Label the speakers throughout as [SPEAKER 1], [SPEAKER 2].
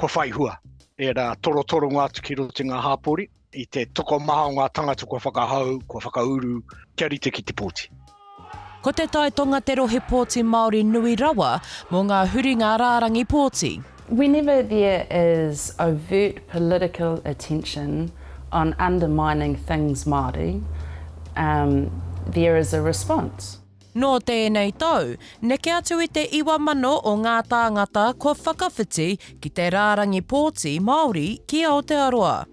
[SPEAKER 1] ko whai hua. E rā toro ngā tuki roti ngā hāpori, i te toko maha o ngā tangata ko whakahau, ko whakauru, kia rite ki te pōti.
[SPEAKER 2] Ko Te Tai Tonga te rohe pōti Māori nui rawa mō ngā huringa rārangi pōti.
[SPEAKER 3] Whenever there is overt political attention on undermining things Māori, there is a response.
[SPEAKER 2] Nō tēnei tau, neke atu i te 1,000 o ngā tāngata ko whakawhiti ki te rārangi pōti Māori ki Aotearoa.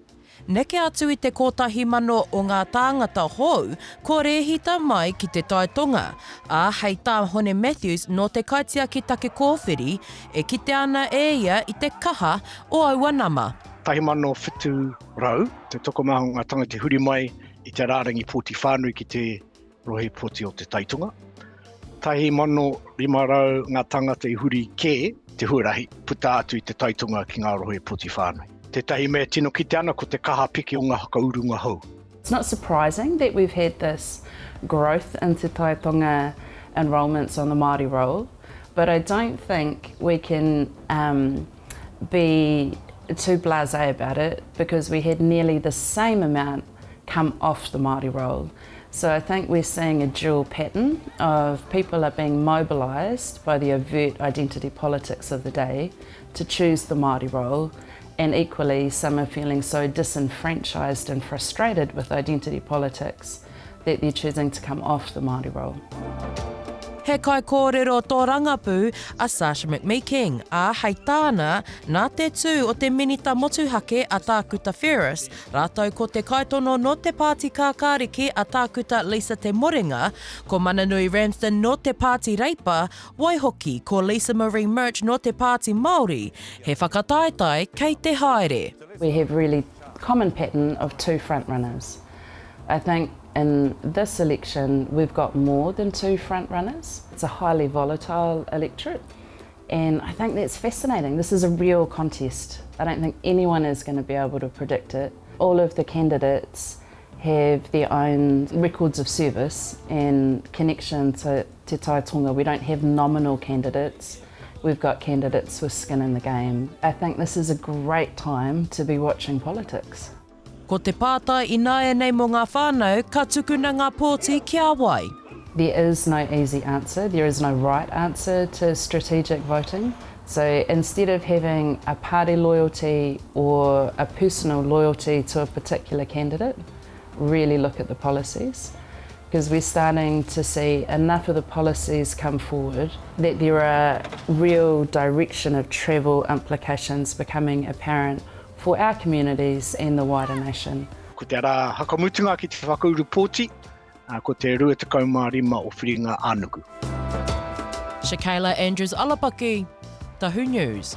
[SPEAKER 2] Neke atu i te 1,000 o ngā tāngata hou ko rehita mai ki Te Tai Tonga, ā hei tā Hone Matthews no te kaitia ki take kōwhiri e kite ana e ia i te kaha o Auanama.
[SPEAKER 1] 1,000 rau, te toko maha o ngā tanga te huri mai i te rārangi pōti whānui ki te rohe pōti o Te Tai Tonga. 1,500 rau ngā tangata i huri ke te huarahi, puta atu i Te Tai Tonga ki ngā rohe pōti whānui. Te tahi mea tino ki te ana ko te kaha piki o ngā whakaurunga hou.
[SPEAKER 3] It's not surprising that we've had this growth in Te Tai Tonga enrolments on the Māori roll, but I don't think we can be too blasé about it because we had nearly the same amount come off the Māori roll. So I think we're seeing a dual pattern of people are being mobilised by the overt identity politics of the day to choose the Māori role, and equally some are feeling so disenfranchised and frustrated with identity politics that they're choosing to come off the Māori role.
[SPEAKER 2] He kai kōrero tō rangapū a Sasha McMeeking, a hei tāna nā te tū o te minita motuhake a tākuta Ferris, rātou ko te kaitono no te pāti kākāriki a tākuta Lisa te Moringa, ko Mananui Ramsden no te pāti Reipa, Waihoki ko Lisa Marie Murch no te pāti Māori, he whakataetae kei te haere.
[SPEAKER 3] We have really common pattern of two front runners. I think in this election, we've got more than two front runners. It's a highly volatile electorate, and I think that's fascinating. This is a real contest. I don't think anyone is going to be able to predict it. All of the candidates have their own records of service and connection to Te Tai Tonga. We don't have nominal candidates. We've got candidates with skin in the game. I think this is a great time to be watching politics.
[SPEAKER 2] Ko te pātai i nae nei mō ngā whānau, ka tukuna ngā pōti kia wai.
[SPEAKER 3] There is no easy answer. There is no right answer to strategic voting. So instead of having a party loyalty or a personal loyalty to a particular candidate, really look at the policies. Because we're starting to see enough of the policies come forward that there are real direction of travel implications becoming apparent for our communities and the wider nation.
[SPEAKER 1] Ko te ara hakamutunga ki te whakauru pōti, ko te rua te kaumārima o whiringa ānuku.
[SPEAKER 2] Shakayla Andrews Alapaki, Tahu News.